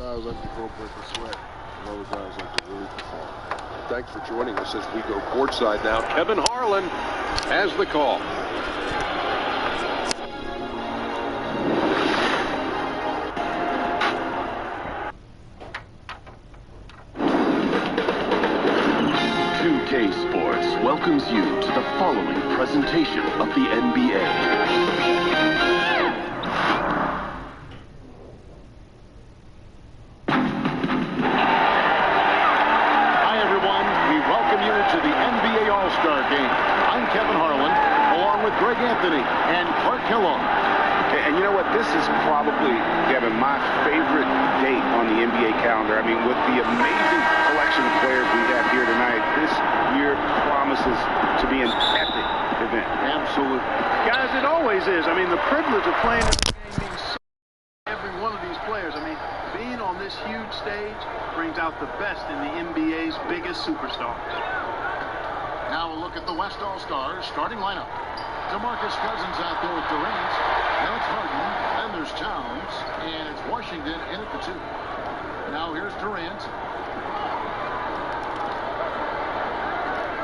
Guys like to go break a sweat. And other guys like to really perform. Thanks for joining us as we go courtside now. Kevin Harlan has the call. Sports welcomes you to the following presentation of the NBA. Hi everyone, we welcome you to the NBA All-Star Game. I'm Kevin Harlan, along with Greg Anthony and Clark Kellogg. And you know what? This is probably, Kevin, my favorite date on the NBA calendar. I mean, with the amazing collection of players we have here tonight, this year promises to be an epic event. Absolutely. Guys, it always is. I mean, the privilege of playing this game means so much to every one of these players. I mean, being on this huge stage brings out the best in the NBA's biggest superstars. Now a look at the West All-Stars starting lineup. DeMarcus Cousins out there with Durant. Now it's Harden. Then there's Towns. And it's Washington in at the 2. Now here's Durant.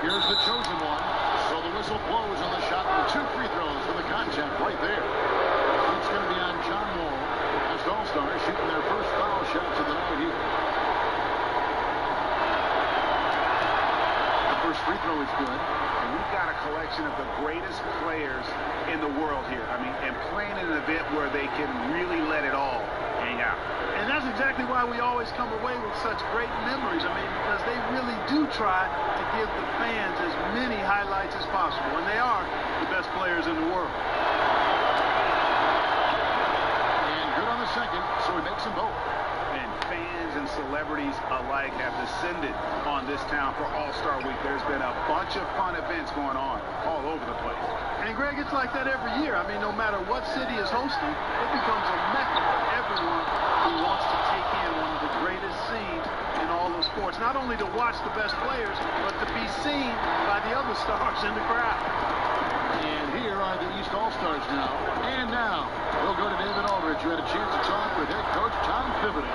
Here's the chosen one. So the whistle blows on the shot with 2 free throws for the contact right there. It's going to be on John Wall. West All-Stars shooting their first foul shots of the night here. The first free throw is good. We've got a collection of the greatest players in the world here. I mean, and playing in an event where they can really let it all hang out. And that's exactly why we always come away with such great memories. I mean, because they really do try to give the fans as many highlights as possible. And they are the best players in the world. And good on the second, so he makes them both. And fans and celebrities alike have descended on this town for All-Star Week. There's been a bunch of fun events going on all over the place. And Greg, it's like that every year. I mean, no matter what city is hosting, it becomes a mecca for everyone who wants to take in one of the greatest scenes in all of sports. Not only to watch the best players, but to be seen by the other stars in the crowd. And here are the East All-Stars now. And now, we'll go to David Aldridge, who had a chance to talk with head coach Tom Thibodeau.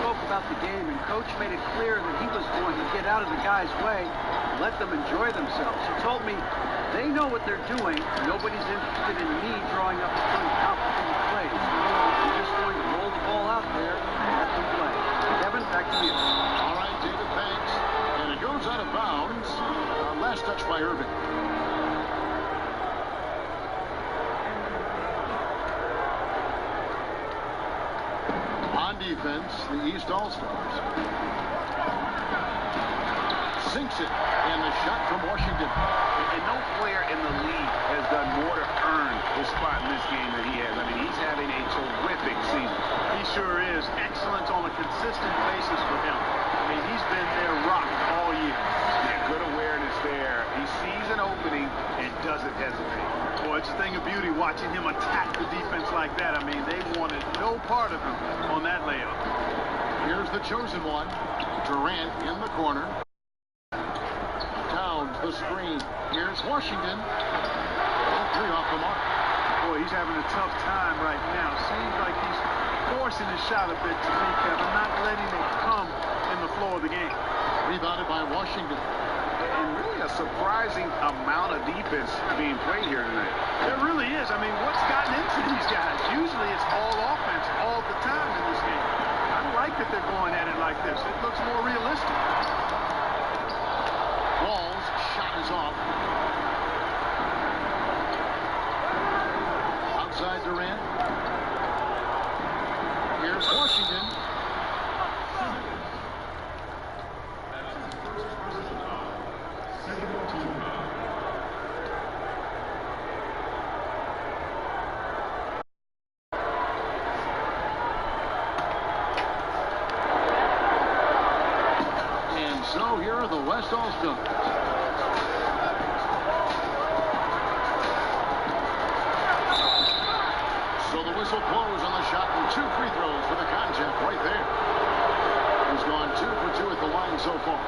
Spoke about the game, and coach made it clear that he was going to get out of the guys' way and let them enjoy themselves. He told me they know what they're doing. Nobody's interested in me drawing up some complicated plays. I'm just going to roll the ball out there and let them play. Kevin, back to you. All right, David, thanks. And it goes out of bounds. Last touch by Irving. Defense, the East All-Stars. Sinks it, and the shot from Washington. And no player in the league has done more to earn his spot in this game than he has. I mean, he's having a terrific season. He sure is. Excellence on a consistent basis for him. I mean, he's been their rock all year. Yeah, good awareness there. He sees an opening and doesn't hesitate. Boy, it's a thing of beauty watching him attack the defense like that. I mean, they wanted no part of him on that layup. Here's the chosen one. Durant in the corner. Towns the screen. Here's Washington. All 3 off the mark. Boy, he's having a tough time right now. Seems like he's forcing his shot a bit to me, Kevin, not letting it come in the flow of the game. Rebounded by Washington. And really a surprising amount of defense being played here tonight. There really is. I mean, what's gotten into these guys? Usually it's all offense all the time in this game. I like that they're going at it like this. It looks more realistic. Wall's shot is off. Outside Durant. Here's Washington. So here are the West All-Stars. So the whistle blows on the shot and 2 free throws for the contact right there. He's gone 2 for 2 at the line so far.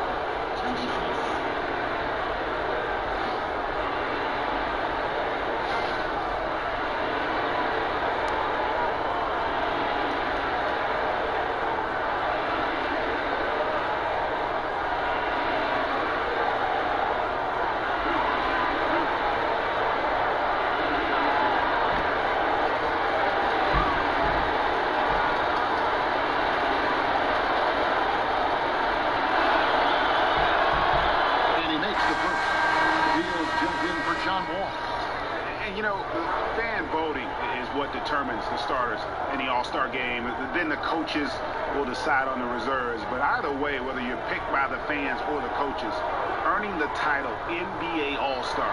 And, you know, fan voting is what determines the starters in the All-Star game. Then the coaches will decide on the reserves. But either way, whether you're picked by the fans or the coaches, earning the title NBA All-Star,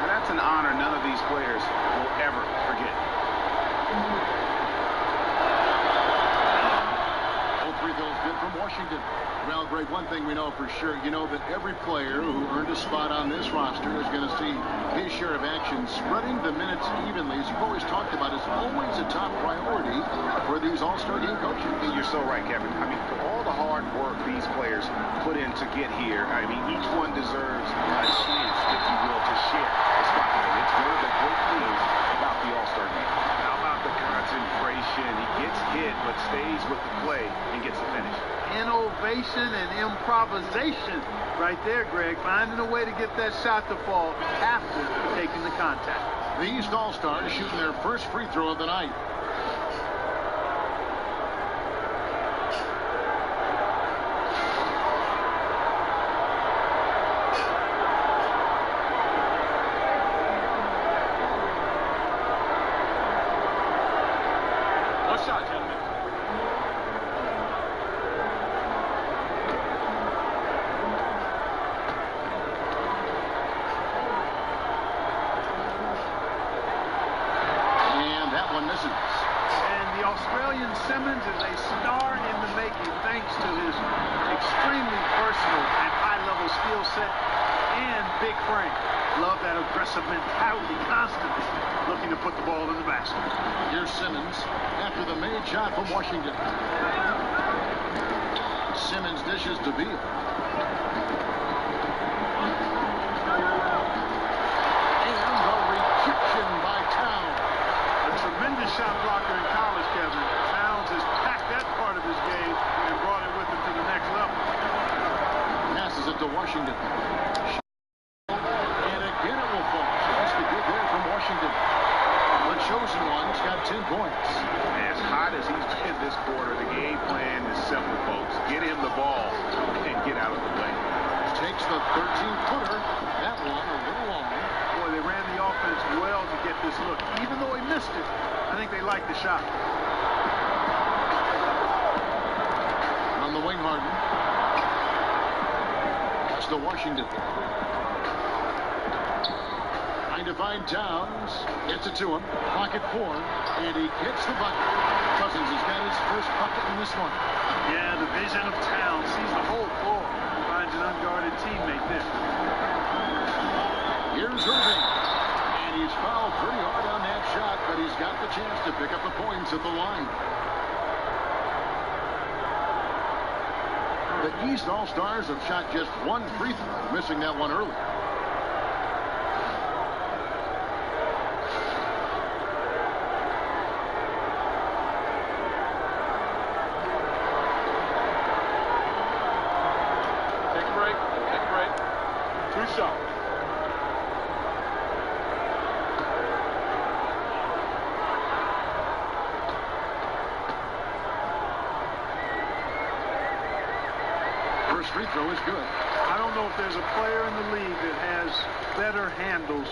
that's an honor none of these players will ever forget. All free throws good from Washington. Well, Greg, one thing we know for sure, you know that every player who earned a spot on this roster is going to see his share of action. Spreading the minutes evenly, as you've always talked about, is always a top priority for these All-Star game coaches. You're so right, Kevin. I mean, for all the hard work these players put in to get here, I mean, each one deserves a chance, if you will, to share the spotlight. It's one of the great things about the All-Star game. How about the concentration? He gets hit, but stays with the play and gets the finish. Innovation and improvisation right there, Greg. Finding a way to get that shot to fall after taking the contact. The East All-Stars shooting their first free throw of the night. One shot, gentlemen. Australian Simmons is a star in the making thanks to his extremely versatile and high-level skill set and big frame. Love that aggressive mentality, constantly looking to put the ball in the basket. Here's Simmons after the made shot from Washington. Simmons dishes to Beal. And a rejection by Towns. A tremendous shot blocker in college, Kevin. Towns has packed that part of his game and brought it with him to the next level. Passes it to Washington. And again it will fall. That's the good there from Washington. The chosen one's got 10 points. As hot as he's been this quarter, the game plan is simple, folks. Get him the ball and get out of the way. Takes the 13-footer. That one a little long. Boy, they ran the offense well to get this look. Even though he missed it, I think they liked the shot. On the wing, Harden. That's to Washington. Trying to find Towns. Gets it to him. Pocket 4. And he gets the bucket. Cousins has got his first bucket in this one. Yeah, the vision of Towns. Sees the whole floor. Finds an unguarded teammate there. Here's Irving. And he's fouled pretty hard on that shot, but he's got the chance to pick up the points at the line. The East All-Stars have shot just one free throw, missing that one early. Take a break. Take a break. 2 shots. First free throw is good. I don't know if there's a player in the league that has better handles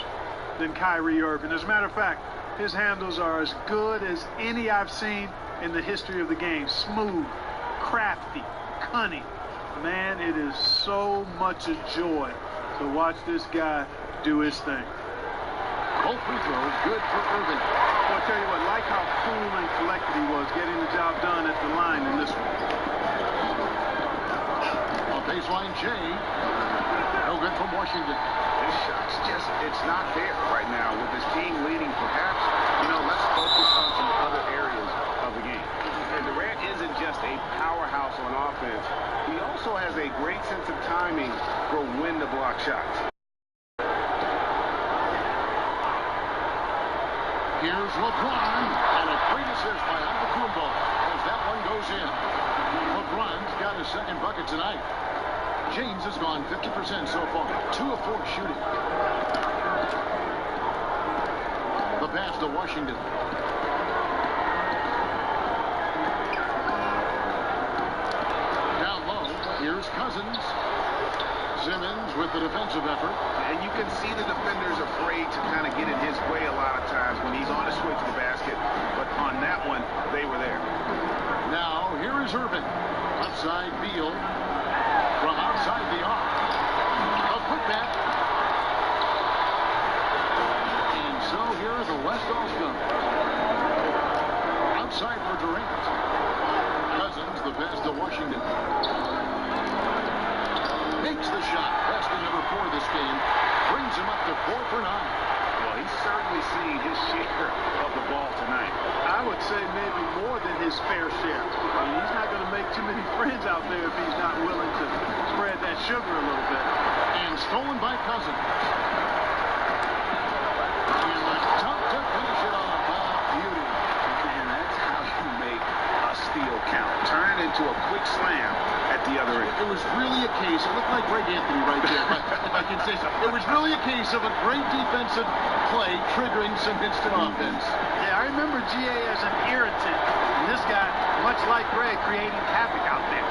than Kyrie Irving. As a matter of fact, his handles are as good as any I've seen in the history of the game. Smooth, crafty, cunning. Man, it is so much a joy to watch this guy do his thing. Both free throws good for Irving. Well, I'll tell you what, like how cool and collected he was getting the job done at the line in this one. Baseline J. No good from Washington. This shot's just, it's not there right now. With his team leading, perhaps, you know, let's focus on some other areas of the game. And Durant isn't just a powerhouse on offense. He also has a great sense of timing for when to block shots. Here's LeBron. And a great assist by Antetokounmpo as that one goes in. LeBron's got his second bucket tonight. James has gone 50% so far. 2 of 4 shooting. The pass to Washington. Down low. Here's Cousins. Simmons with the defensive effort. And you can see the defenders afraid to kind of get in his way a lot Here's Irving. Left side, Beal. From outside the arc. A putback. And so here are the West All-Stars. Outside for Durant. Cousins, the pass to Washington. Makes the shot. Basket number 4 this game. Brings him up to 4 for 9. Well, he's certainly seen his share of the ball tonight. I would say maybe more than his fair share. I mean, he's not going to make too many friends out there if he's not willing to spread that sugar a little bit. And stolen by Cousins. And the dunk to finish it off. Beauty. And that's how you make a steal count. Turn it into a quick slam at the other end. It was really a case, it looked like Greg Anthony right there, but if I can say so. It was really a case of a great defensive play triggering some instant offense. Yeah, I remember GA as an irritant. And this guy, much like Greg, creating havoc out there.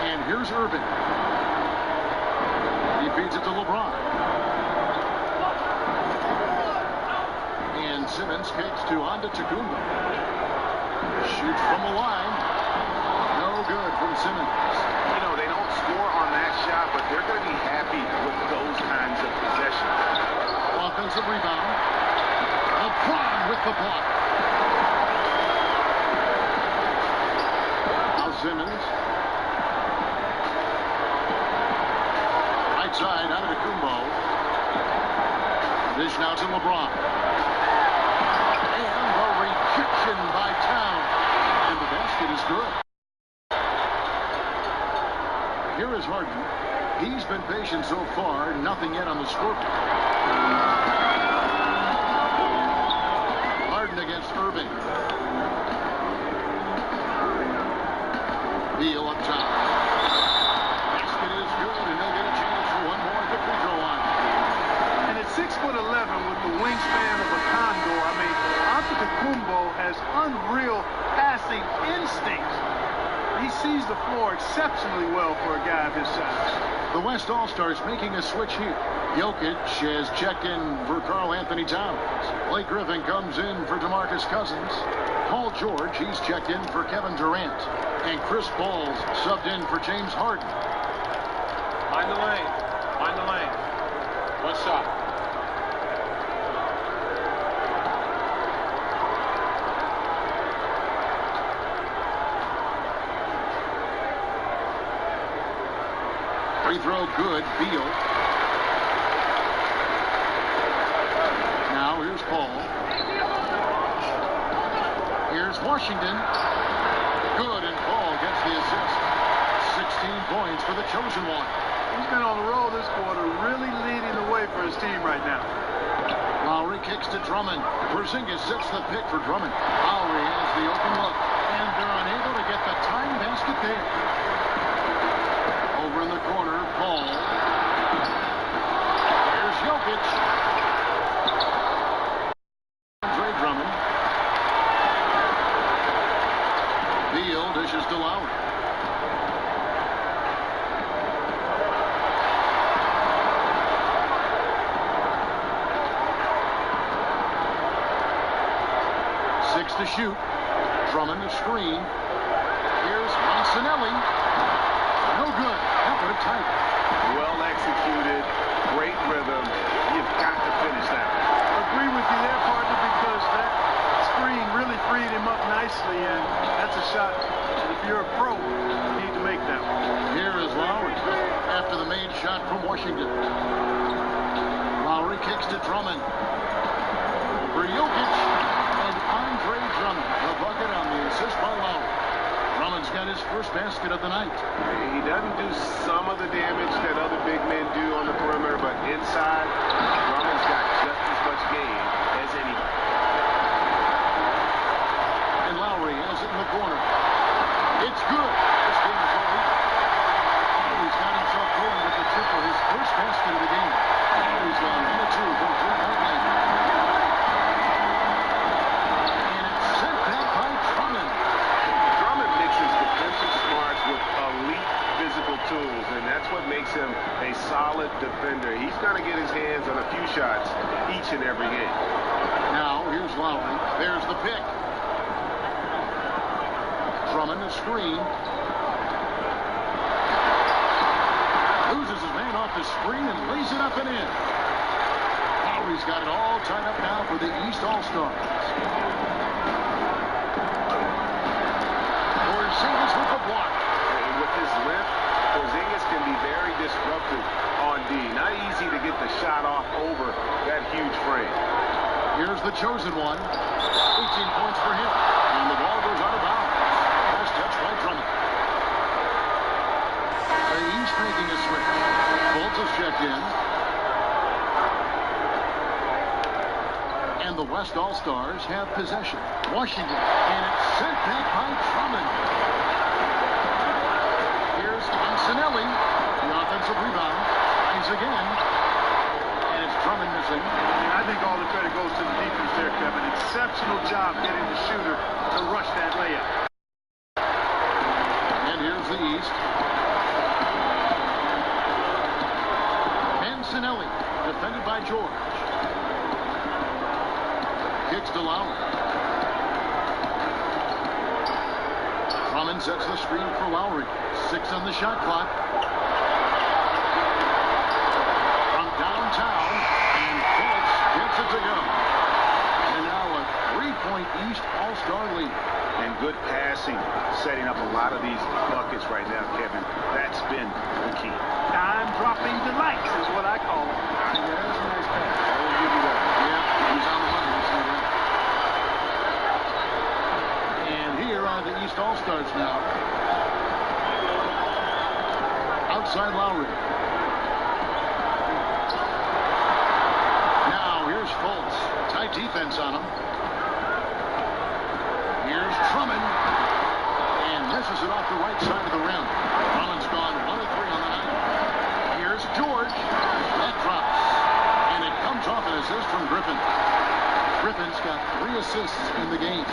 And here's Irving. He feeds it to LeBron. And Simmons kicks to Antetokounmpo. Shoots from the line. No good from Simmons. You know, they don't score on that shot, but they're going to be happy with those kinds of possessions. Offensive rebound. LeBron with the block. Now Simmons. Right side, Antetokounmpo. Dish now to LeBron. And the rejection by Towns. And the basket is good. Here is Harden. He's been patient so far. Nothing yet on the scoreboard. Harden against Irving. Beal up top. Basket is good, and they'll get a chance for one more at the free throw line. And at 6'11" with the wingspan of a condor, I mean, Antetokounmpo has unreal passing instincts. He sees the floor exceptionally well for a guy of his size. The West All-Stars making a switch here. Jokic has checked in for Karl Anthony Towns. Blake Griffin comes in for DeMarcus Cousins. Paul George, he's checked in for Kevin Durant. And Chris Paul's subbed in for James Harden. Find the lane. Find the lane. One shot. Free throw good. Beal. Now here's Paul. Here's Washington. Good, and Paul gets the assist. 16 points for the chosen one. He's been on the roll this quarter, really leading the way for his team right now. Lowry kicks to Drummond. Porzingis sets the pick for Drummond. Lowry has the open look, and they're unable to get the tying basket there. Over in the corner, Paul. There's Jokic. Andre Drummond. Beal dishes to Lowry. Six to shoot. Drummond a screen. Here's Monsanelli. No good. That would have tight. Well executed. Great rhythm. You've got to finish that. Agree with you there, partner, because that screen really freed him up nicely, and that's a shot. If you're a pro, you need to make that one. Here is Lowry after the made shot from Washington. Lowry kicks to Drummond. For Jokic and Andre Drummond. The bucket on the assist by Lowry. Drummond's got his first basket of the night. He doesn't do some of the damage that other big men do on the perimeter, but inside, Drummond's got just as much game as anybody. And Lowry has it in the corner. It's good. This game is all over. He's got himself going with the triple, his first basket of the game. He's on 1-2 from three-point land. And it's sent back by Drummond. Drummond mixes defensive smarts with elite physical tools, and that's what makes him a solid defender. He's going to get his hands on a few shots each and every game. Now, here's Lowry. There's the pick. Drummond, a screen. Loses his man off the screen and lays it up and in. Lowry's got it all tied up now for the East All-Stars. Porzingis with the block. And with his lift, Porzingis can be very disruptive on D. Not easy to get the shot off over that huge frame. Here's the chosen one. 18 points for him. And the ball goes out of bounds. Last touch by Drummond. The East making a switch. Fultz is checked in. And the West All-Stars have possession. Washington. And it's sent back by Drummond. Here's Ancinelli. The offensive rebound. He's again. And it's Drummond missing. I think all the credit goes to the defense there, Kevin. Exceptional job getting the shooter to rush that layup. And here's the East. Ancinelli, defended by George. Kicks to Lowry. Drummond sets the screen for Lowry. 6 on the shot clock. From downtown, and Fultz gets it to go. And now a 3-point East All-Star lead. And good passing, setting up a lot of these buckets right now, Kevin. That's been the key. Time-dropping delights is what I call it. Yeah, that's a nice pass. I will give you that. Yeah, he's on the money. You see that. And here are the East All-Stars now. Outside Lowry. Now here's Fultz. Tight defense on him. Here's Drummond. And misses it off the right side of the rim. Drummond's gone 1 of 3 on the night. Here's George. That drops. And it comes off an assist from Griffin. Griffin's got 3 assists in the game.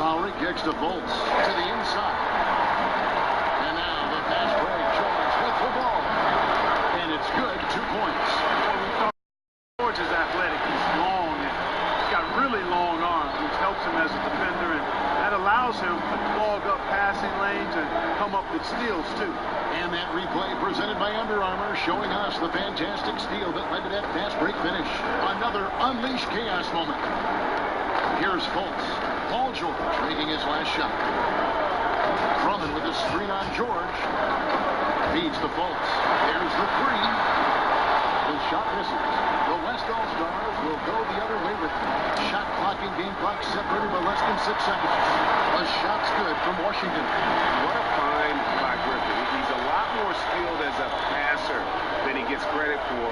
Lowry kicks to Fultz to the inside. And now the fast break. George with the ball. And it's good. 2 points. George is athletic. He's long. And he's got really long arms, which helps him as a defender. And that allows him to clog up passing lanes and come up with steals, too. And that replay presented by Under Armour showing us the fantastic steal that led to that fast break finish. Another unleashed chaos moment. Here's Fultz. Paul George making his last shot. Drummond with a screen on George. Feeds to Fultz. There's the 3. The shot misses. The West All-Stars will go the other way with shot clock and game clock separated by less than 6 seconds. The shot's good from Washington. What a find by Griffin. He's a lot more skilled as a passer than he gets credit for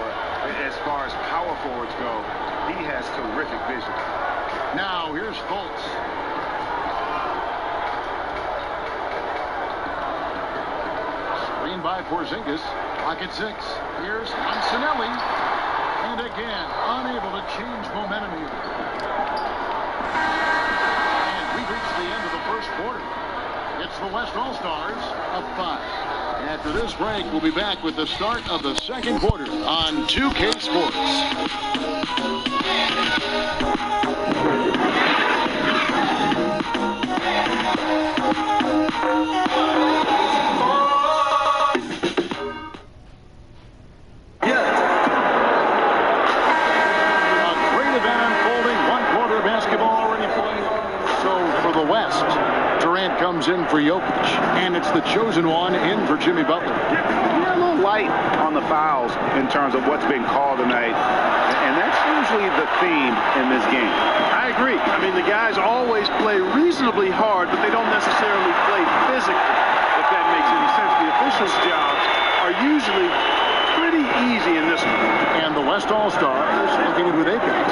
as far as power forwards go. He has terrific vision. Now here's Fultz. Screen by Porzingis. Pocket 6. Here's Ancinelli. And again, unable to change momentum here. And we've reached the end of the first quarter. It's the West All-Stars up 5. After this break, we'll be back with the start of the second quarter on 2K Sports. Comes in for Jokic, and it's the chosen one in for Jimmy Butler. You're a little light on the fouls in terms of what's been called tonight, and that's usually the theme in this game. I agree. I mean, the guys always play reasonably hard, but they don't necessarily play physically, if that makes any sense. The officials' jobs are usually pretty easy in this one. And the West All-Stars looking good with Apex.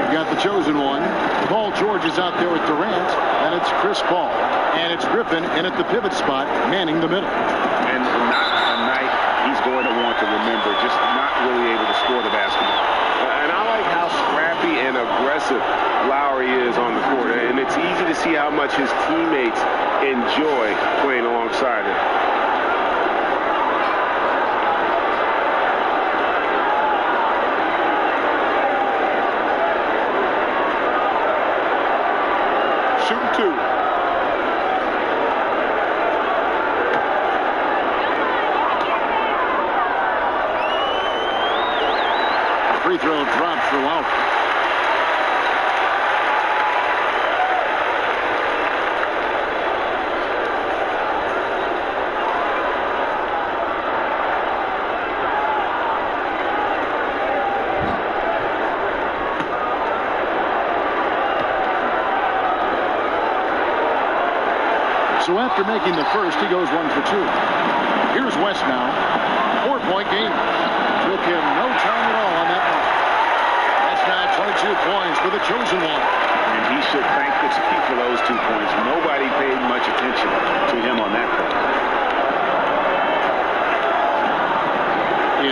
We've got the chosen one. Paul George is out there with Durant, and it's Chris Paul. And it's Griffin in at the pivot spot, manning the middle. And not a night he's going to want to remember, just not really able to score the basketball. And I like how scrappy and aggressive Lowry is on the court. And it's easy to see how much his teammates enjoy playing alongside him. free throw drops for Lowry. So after making the first, he goes 1 for 2. Here's West now. 4-point game. Took him no time at all on that one. That's now 22 points for the chosen one. And he should thank the team for those 2 points. Nobody paid much attention to him on that play.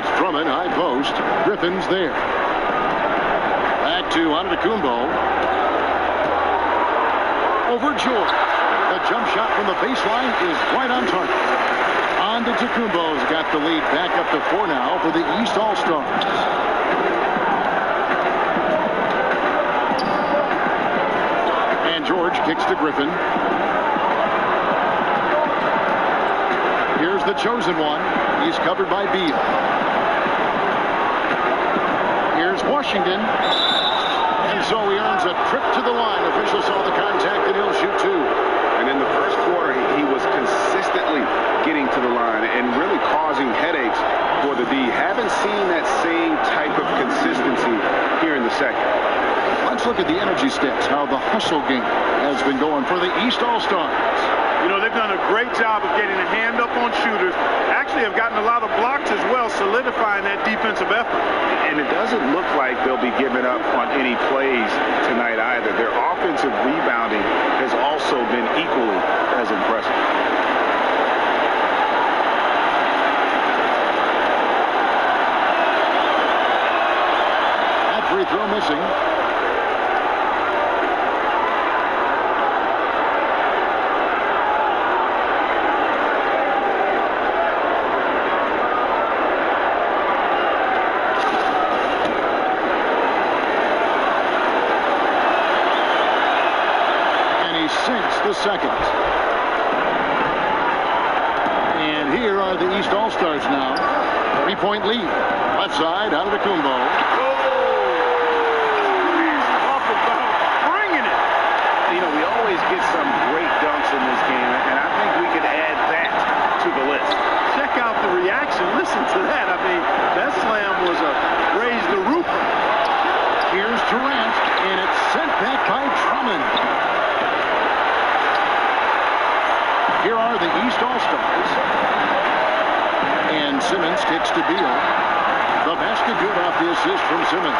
It's Drummond, high post. Griffin's there. Back to Antetokounmpo. Over George. The jump shot from the baseline is right on target. Antetokounmpo's got the lead back up to 4 now for the East All-Stars. And George kicks to Griffin. Here's the chosen one. He's covered by Beal. Here's Washington. And so he earns a trip to the line. Officials saw the contact and he'll shoot 2. And in the first quarter, he was consistently getting to the line and really causing headaches for the D. Haven't seen that same type of consistency here in the second. Let's look at the energy stats, how the hustle game has been going for the East All-Stars. You know, they've done a great job of getting a hand up on shooters. Actually have gotten a lot of blocks as well, solidifying that defensive effort. And it doesn't look like they'll be giving up on any plays tonight either. Their offensive rebounding has also been equally as impressive. That free throw missing. The second. And here are the East All-Stars now. 3-point lead. Left side, Antetokounmpo. Talk about bringing it. You know, we always get some great dunks in this game, and I think we could add that to the list. Check out the reaction. Listen to that. I mean, that slam was a raise the roof. Here's Durant, and it's sent back by Drummond. Here are the East All-Stars. And Simmons kicks to Beal. The basket good off the assist from Simmons.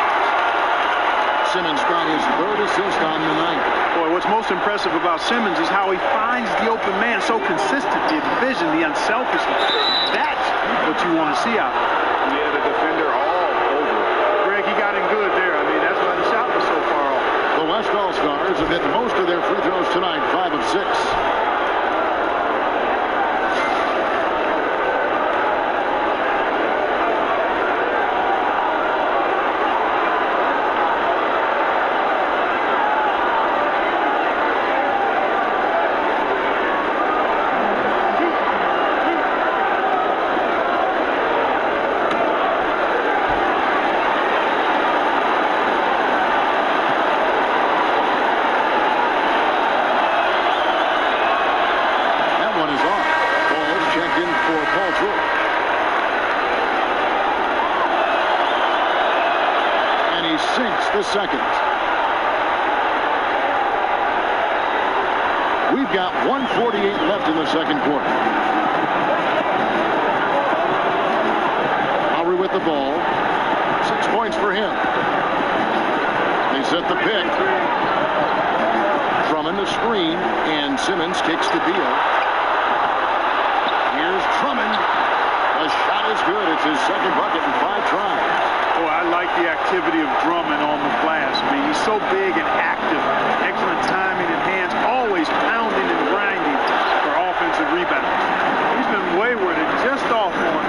Simmons got his 3rd assist on the night. Boy, what's most impressive about Simmons is how he finds the open man so consistent. The vision, the unselfishness. That's what you want to see out there. Yeah, the defender all over. Greg, he got in good there. I mean, that's why the shot was so far off. The West All-Stars have hit most of their free throws tonight, 5 of 6. The second. We've got 1:48 left in the second quarter. Lowry with the ball. 6 points for him. They set the pick. Drummond the screen, and Simmons kicks to Beal. Here's Drummond. The shot is good. It's his second bucket in 5 tries. Boy, I like the activity of Drummond on the glass. I mean, he's so big and active. Excellent timing and hands, always pounding and grinding for offensive rebounds. He's been wayward and just off on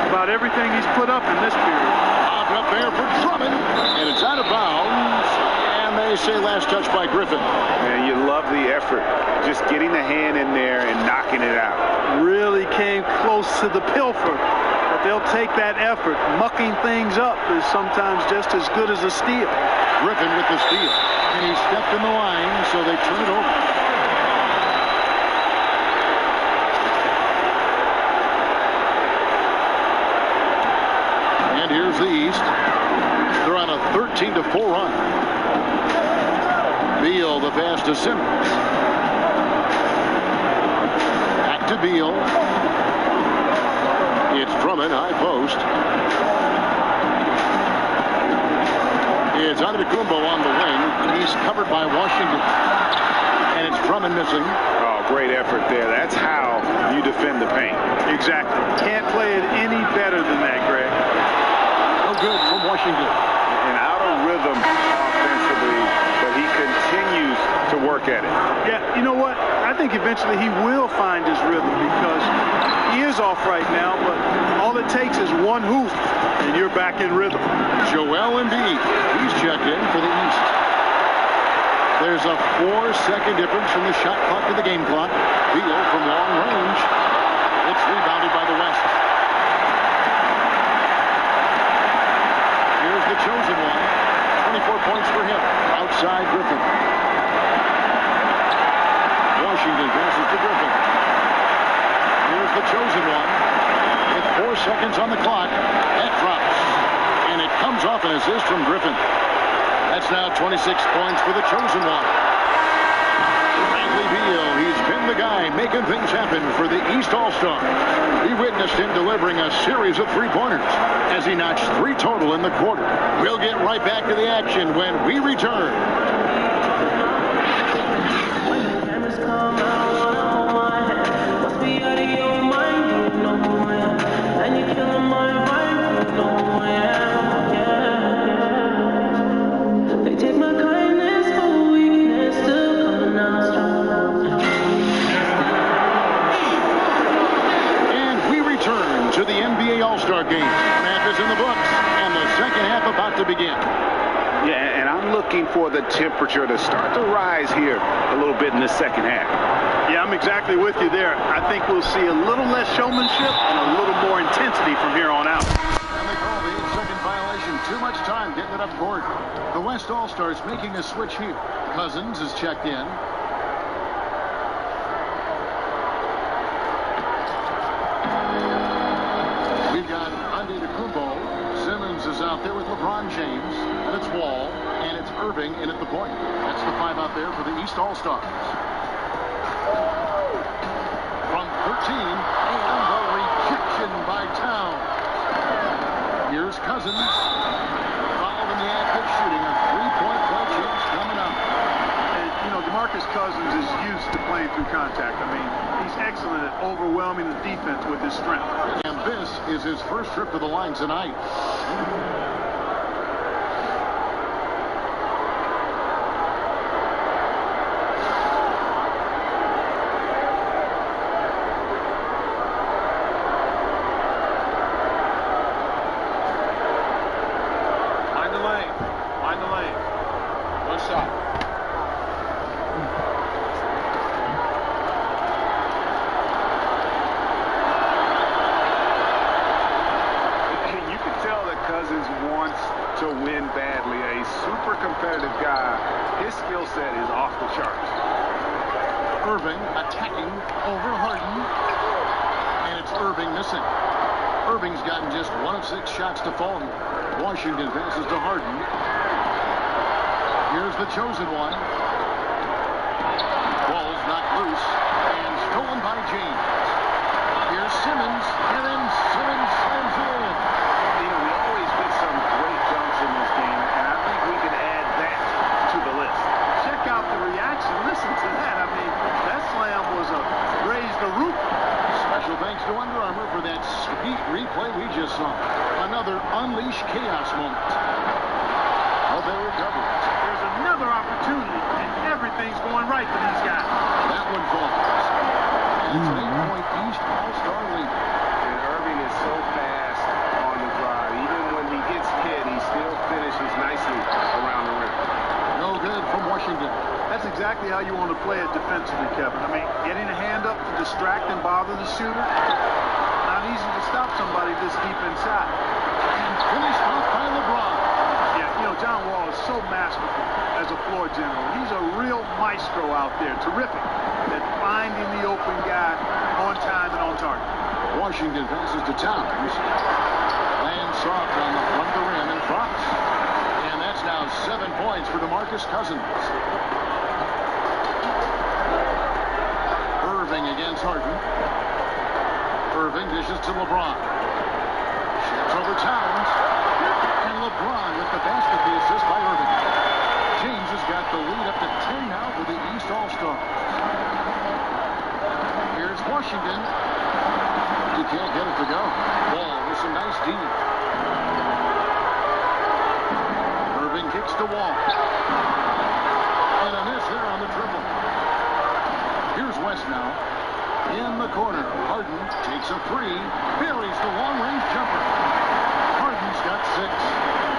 about everything he's put up in this period. Up there for Drummond, and it's out of bounds. And they say last touch by Griffin. Man, you love the effort. Just getting the hand in there and knocking it out. Really came close to the pilfer. But they'll take that effort. Mucking things up is sometimes just as good as a steal. Griffin with the steal. And he stepped in the line, so they turn it over. And here's the East. They're on a 13-4 run. Beal, the pass to Simmons. Back to Beal. It's Drummond, high post. It's Antetokounmpo on the wing. He's covered by Washington. And it's Drummond missing. Oh, great effort there. That's how you defend the paint. Exactly. Can't play it any better than that, Greg. No good from Washington. And out of rhythm offensively, but he continues to work at it. Yeah, you know what? I think eventually he will find his rhythm because he is off right now, but all it takes is one hoop, and you're back in rhythm. Joel Embiid, he's checked in for the East. There's a 4-second difference from the shot clock to the game clock. Beal from long range. It's rebounded by the West. Here's the chosen one. 24 points for him. Outside Griffin. Washington passes to Griffin. Here's the chosen one. With 4 seconds on the clock. That drops. And it comes off an assist from Griffin. That's now 26 points for the chosen one. Bradley Beal, he's been the guy making things happen for the East All-Star. We witnessed him delivering a series of three-pointers as he notched 3 total in the quarter. We'll get right back to the action when we return. To the NBA All-Star game. Half is in the books, and the second half about to begin. Yeah, and I'm looking for the temperature to start to rise here a little bit in the second half. Yeah, I'm exactly with you there. I think we'll see a little less showmanship and a little more intensity from here on out. And they call the 8-second violation. Too much time getting it up court. The West All-Stars making a switch here. Cousins is checked in. Simmons is out there with LeBron James, and it's Wall, and it's Irving in at the point. That's the 5 out there for the East All-Stars. From 13, and the rejection by Towns. Here's Cousins. Fouled in the act of shooting. A 3-point play chance coming up. And, you know, DeMarcus Cousins is used to playing through contact. I mean, he's excellent at overwhelming the defense with his strength. And this is his first trip to the line tonight. Find the lane. Find the lane. One shot. Cousins wants to win badly. A super competitive guy. His skill set is off the charts. Irving attacking over Harden. And it's Irving missing. Irving's gotten just 1 of 6 shots to fall here. Washington passes to Harden. Here's the chosen one. Ball's knocked loose and stolen by James. Here's Simmons, and then Simmons slams it in. You know, we always get some great dunks in this game, and I think we can add that to the list. Check out the reaction. Listen to that. I mean, that slam was a raise the roof. Special thanks to Under Armour for that sweet replay we just saw. Another Unleash Chaos moment. Well, they recovered. There's another opportunity, and everything's going right for these guys. That one falls. And it's an 8-point East All-Star lead. And Irving is so fast on the drive. Even when he gets hit, he still finishes nicely around the rim. No good from Washington. That's exactly how you want to play it defensively, Kevin. I mean, getting a hand up to distract and bother the shooter. Not easy to stop somebody this deep inside. And finished off by LeBron. Yeah, you know, John Wall is so masterful as a floor general. He's a real maestro out there. Terrific at finding the open guy on time and on target. Washington passes to Towns. Lands soft on the front of the rim and drops. And that's now 7 points for DeMarcus Cousins. Irving against Harden. Irving dishes to LeBron. Ships over Towns. And LeBron with the basket, the assist by Irving. James has got the lead up to 10 now for the East All-Star. Here's Washington. He can't get it to go. Wall with some nice D. Irving kicks to Wall. And a miss there on the dribble. Here's West now. In the corner. Harden takes a three. Buries the long-range jumper. Harden's got 6.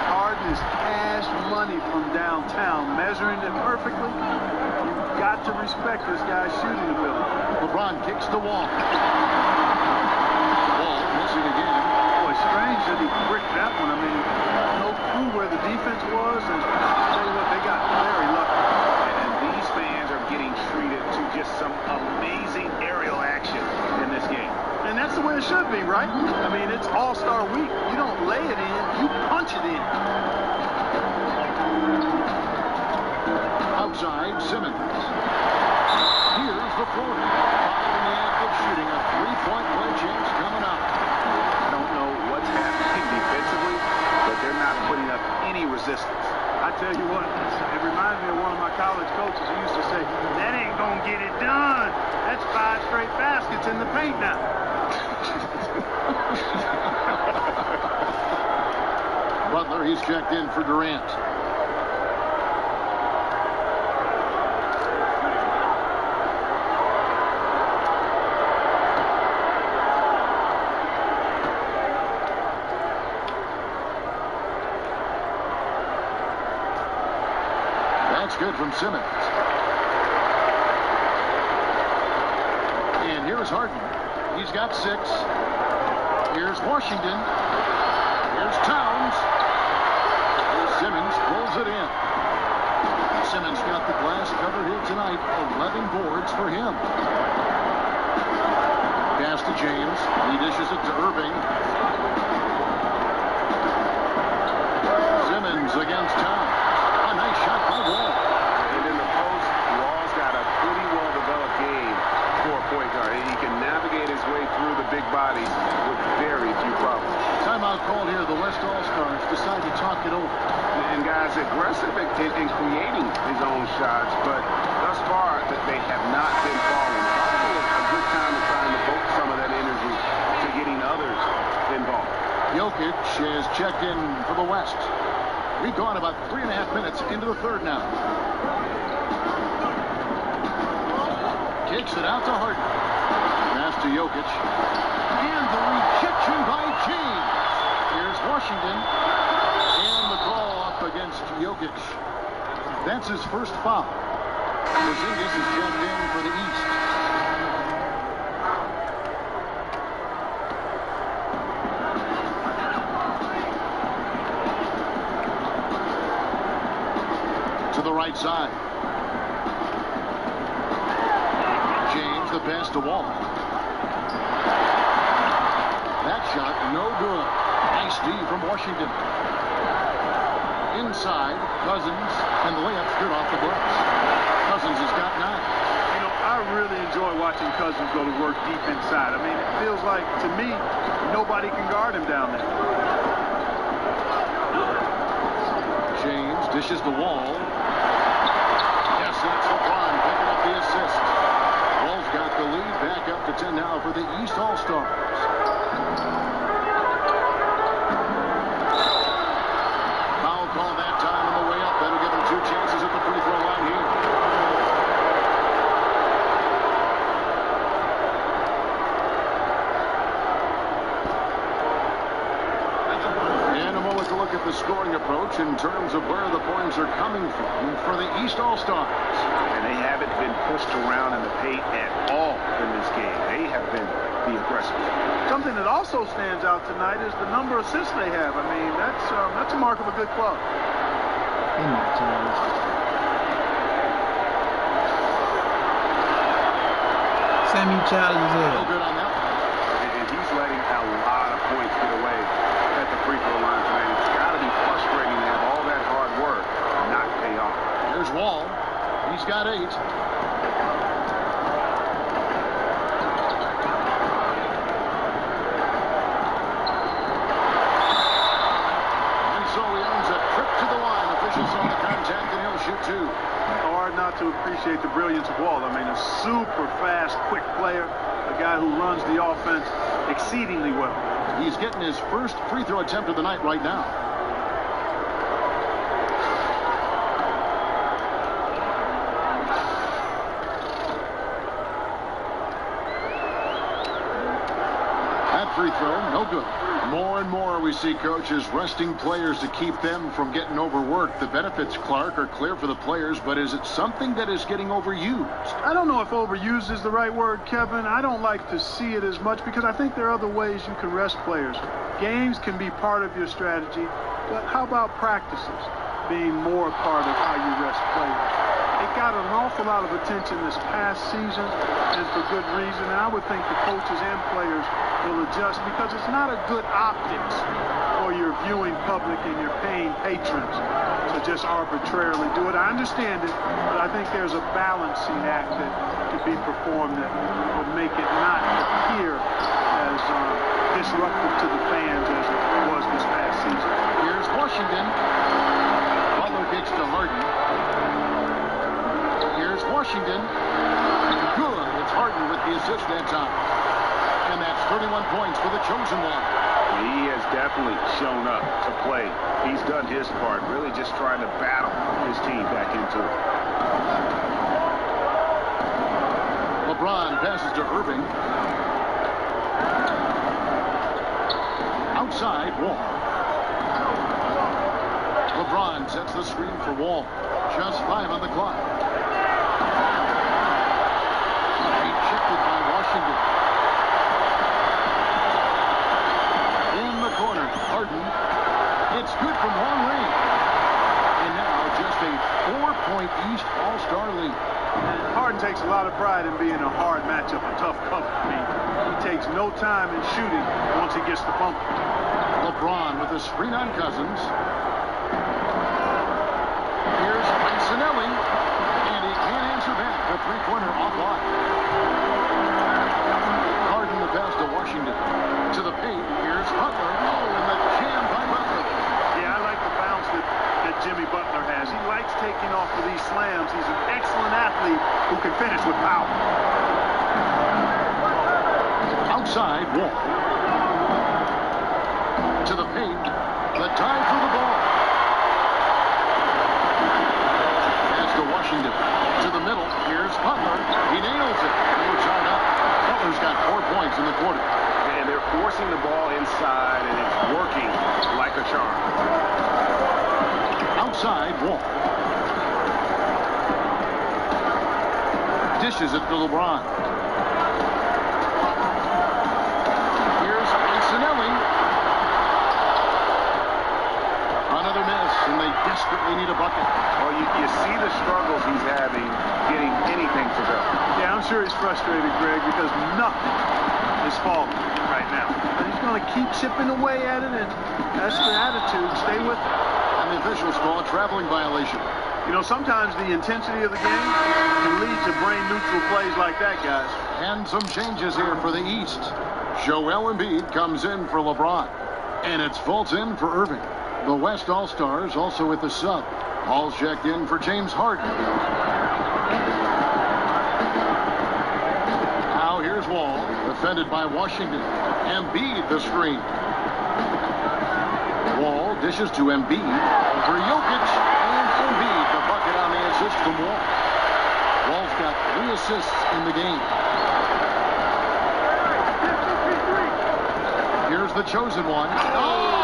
Harden is cash money from downtown. Measuring it perfectly. You've got to respect this guy's shooting ability. LeBron kicks the Wall. Wall missing again. Boy, strange that he bricked that one. I mean, no clue where the defense was. And I'll tell you what, they got very lucky. And these fans are getting treated to just some amazing aerial action in this game. And that's the way it should be, right? I mean, it's All-Star week. You don't lay it in, you punch it in. Outside, Simmons. Here's the floater. Five in the act of shooting. A three-point play chance coming up. I don't know what's happening defensively, but they're not putting up any resistance. I tell you what, it reminds me of one of my college coaches who used to say, that ain't gonna get it done. That's 5 straight baskets in the paint now. Butler, he's checked in for Durant. That's good from Simmons. And here's Harden. He's got 6. Here's Washington. Here's Towns. Simmons pulls it in. Simmons got the glass covered here tonight. 11 boards for him. Pass to James. He dishes it to Irving. Simmons against Towns. A nice shot by Wall. And in the post, Wall's got a pretty well-developed game for a point guard. He can navigate his way through the big bodies with very few problems. Timeout called here. The West All-Stars decide to talk it over. And guys, aggressive in creating his own shots, but thus far they have not been falling. Probably a good time to try and devote some of that energy to getting others involved. Jokic has checked in for the West. We've gone about 3.5 minutes into the third now. Kicks it out to Harden. Pass to Jokic. And the rejection by James. Here's Washington. And the call up against Jokic. That's his first foul. Porzingis is checked in for the East. To the right side. James, the pass to Wall. That shot, no good. Nice D from Washington. Inside, Cousins, and the layup's good off the books. Cousins has got 9. You know, I really enjoy watching Cousins go to work deep inside. I mean, it feels like, to me, nobody can guard him down there. James dishes the Wall. Yes, that's LeBron picking up the assist. Wall's got the lead, back up to 10 now for the East All-Stars. Foul call that time on the way up. That'll give him 2 chances at the free throw line here. And a moment to look at the scoring approach in terms of where the points are coming from for the East All-Stars. And they haven't been pushed around in the paint at all in this game. They have been be aggressive. Something that also stands out tonight is the number of assists they have. I mean, that's a mark of a good club. Sammy Child is No good on that. And he's letting a lot of points get away at the free throw line tonight. It's got to be frustrating to have all that hard work not pay off. Here's Wall. He's got 8. And so he earns a trip to the line. Officials on the contact, and he'll shoot 2. Hard not to appreciate the brilliance of Wall. I mean, a super fast, quick player, a guy who runs the offense exceedingly well. He's getting his first free throw attempt of the night right now. That free throw, no good. More and more we see coaches resting players to keep them from getting overworked. The benefits, Clark, are clear for the players, but is it something that is getting overused? I don't know if overused is the right word, Kevin. I don't like to see it as much because I think there are other ways you can rest players. Games can be part of your strategy, but how about practices being more a part of how you rest players? It got an awful lot of attention this past season, and for good reason. And I would think the coaches and players will adjust because it's not a good optics for your viewing public and your paying patrons to just arbitrarily do it. I understand it, but I think there's a balancing act that could be performed that would make it not appear as disruptive to the fans as it was this past season. Here's Washington. Butler kicks to Harden. Here's Washington. Good. It's Harden with the assist that time. And that's 31 points for the chosen one. He has definitely shown up to play. He's done his part, really just trying to battle his team back into it. LeBron passes to Irving. Outside, Wall. LeBron sets the screen for Wall. Just 5 on the clock. Rejected by Washington. In the corner, Harden. It's good from long range. And now just a 4-point East All-Star lead. And Harden takes a lot of pride in being a hard matchup, a tough cover. I mean, he takes no time in shooting once he gets the bump. LeBron with a screen on Cousins. Here's Ancinelli, and he can't answer back. The three-pointer offline. Harden the pass to Washington. To the paint, here's Butler. Oh, and the jam by Butler. Yeah, I like the bounce that Jimmy Butler has. He likes taking off for these slams. He's an excellent athlete who can finish with power. Outside, Wall. To the paint. The time for the ball. Pass to Washington. To the middle. Here's Butler. He nails it. We're tied up. Butler's got 4 points in the quarter. And they're forcing the ball inside, and it's working like a charm. Outside, Wall. Dishes it to LeBron. Here's Ancinelli. Another miss, and they desperately need a bucket. Well, you see the struggles he's having getting anything to go. Yeah, I'm sure he's frustrated, Greg, because nothing is falling right now. But he's going to keep chipping away at it, and that's the attitude. Stay with it. And the officials call a traveling violation. You know, sometimes the intensity of the game can lead to brain-neutral plays like that, guys. And some changes here for the East. Joel Embiid comes in for LeBron. And it's Fultz in for Irving. The West All-Stars also with the sub. Hall's checked in for James Harden. Now here's Wall, defended by Washington. Embiid the screen. Wall dishes to Embiid for Jokic, and Embiid the bucket on the assist from Wall. Wall's got 3 assists in the game. Here's the chosen one. Oh!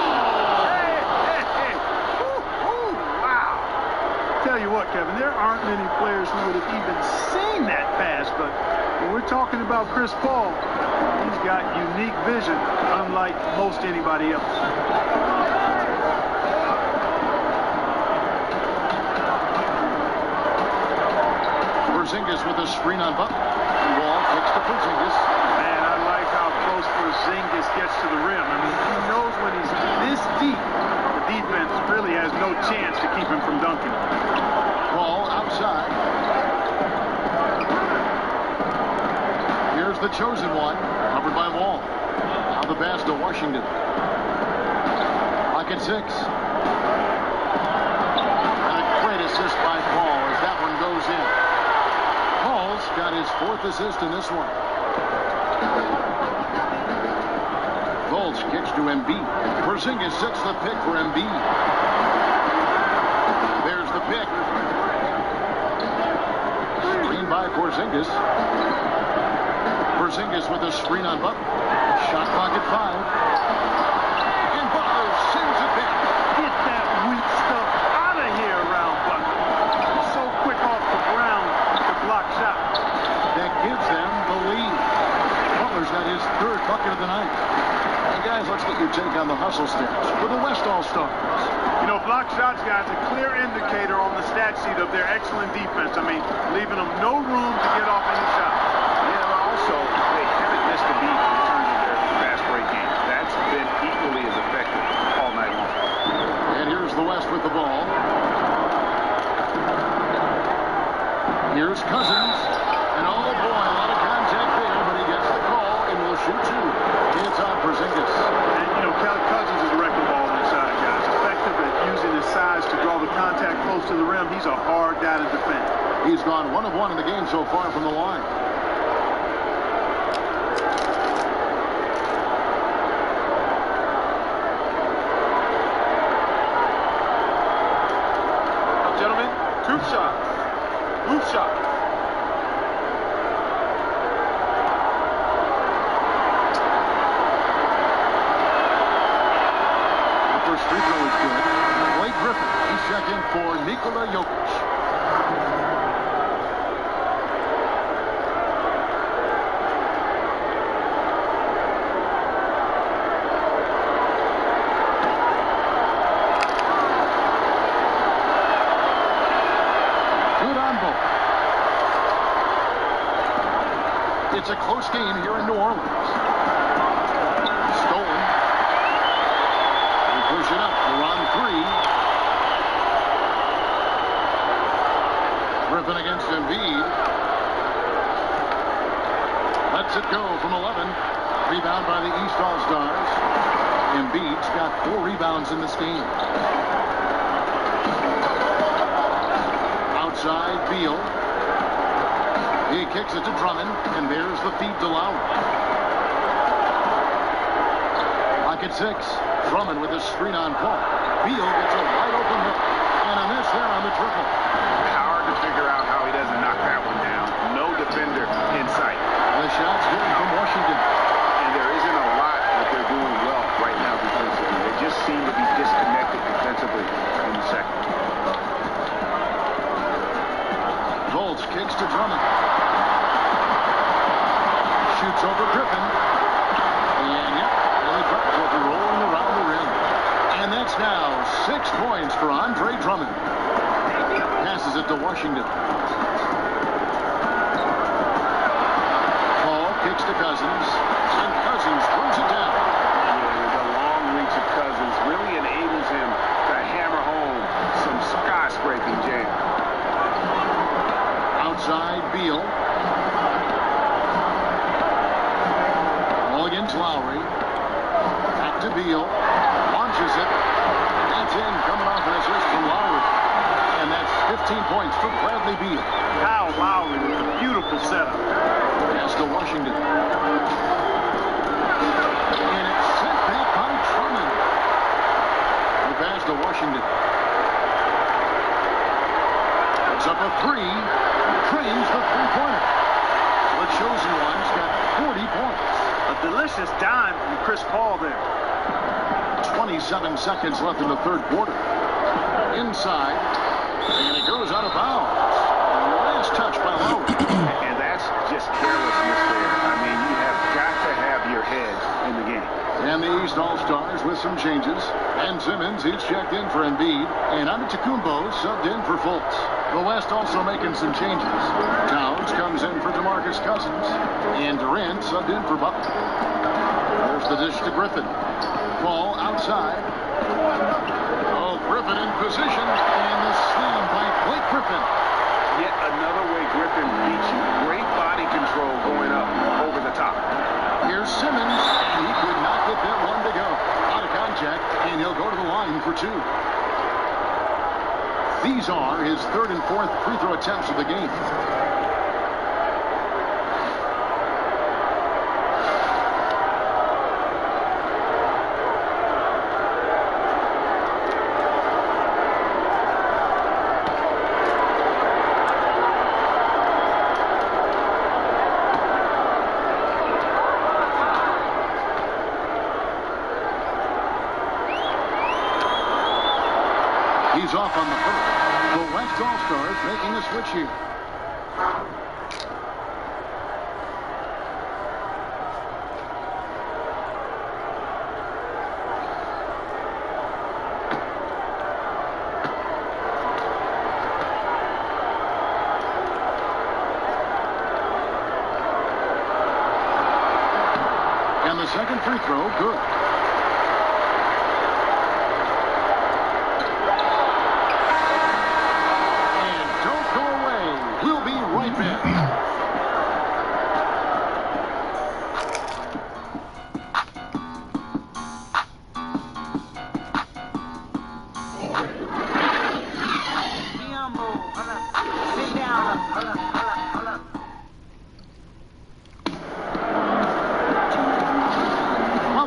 Tell you what, Kevin, there aren't many players who would have even seen that pass, but When we're talking about Chris Paul, he's got unique vision, unlike most anybody else. Porzingis with a screen on Butler. Wall kicks to Porzingis. Man, I like how close Porzingis gets to the rim. I mean, he knows when he's this deep, the defense really has no chance to keep him from dunking. Ball outside. Here's the chosen one, covered by Wall. Now the pass to Washington. Clock at 6. And a great assist by Paul as that one goes in. Paul's got his 4th assist in this one. Fultz kicks to Embiid. Porzingis sets the pick for Embiid. There's the pick. Screen by Porzingis. Porzingis with a screen on Butler. Shot clock at 5. And Butler sends it back. Get that weak stuff out of here around Butler. So quick off the ground to block shots. That gives them the lead. Butler's got his 3rd bucket of the night. And guys, let's get your take on the hustle stats for the West All-Stars. You know, block shots, guys, a clear indicator on the stat sheet of their excellent defense. I mean, leaving them no room to get off any shot. Yeah, but also, they haven't missed a beat in terms of their fast break game. That's been equally as effective all night long. And here's the West with the ball. Here's Cousins. And oh boy, a lot of contact there, but he gets the call and will shoot 2. It's on Porzingis. And, you know, Cousins is a wrecking ball inside, guys. Effective at using his size to draw the contact close to the rim. He's a hard guy to defend. He's gone 1 of 1 in the game so far from the line. Gentlemen, group shot. Group shot. First free throw is good. Blake Griffin, he's checking for Nikola Jokic. Good on both. It's a close game here in New Orleans. Stolen. Push it up for round 3. Griffin against Embiid. Lets it go from 11. Rebound by the East All-Stars. Embiid's got 4 rebounds in this game. Outside, Beal. He kicks it to Drummond, and there's the feed to Lowry. Pocket 6. Drummond with a screen on Paul. Beal gets a wide open hook. And a miss there on the triple. Hard to figure out how he doesn't knock that one down. No defender in sight. The shot's good from Washington. And there isn't a lot that they're doing well right now defensively. They just seem to be disconnected defensively in the second. Fultz kicks to Drummond. Shoots over Griffin. And yep, really drops over rolling around the rim. And that's now 6 points for Andre Drummond. Passes it to Washington. Paul kicks to Cousins. And Cousins throws it down. Yeah, the long reach of Cousins really enables him to hammer home some sky-scraping jams. Outside, Beal. Ball against Lowry. Back to Beal. Launches it. That's in. Coming off an assist from Lowry. And that's 15 points for Bradley Beal. Kyle Lowry with a beautiful setup. Pass to Washington. And it's sent back by Drummond. The pass to Washington. Puts up a 3. Trains the three-pointer. The chosen one's got 40 points. A delicious dime from Chris Paul there. 27 seconds left in the third quarter. Inside. And it goes out of bounds. Last touch by Lowry. And that's just carelessness there. I mean, you have got to have your head in the game. And the East All-Stars with some changes. And Simmons, he's checked in for Embiid. And Antetokounmpo subbed in for Fultz. The West also making some changes. Towns comes in for DeMarcus Cousins. And Durant subbed in for Butler. There's the dish to Griffin. Ball outside. Oh, Griffin in position. And the slam by Blake Griffin. Yet another way Griffin beats you. Great body control going up over the top. Here's Simmons, and he could not get that one to go. Out of contact, and he'll go to the line for 2. These are his 3rd and 4th free throw attempts of the game. He's off on the first. The West All-Stars making a switch here. And the second free throw, good.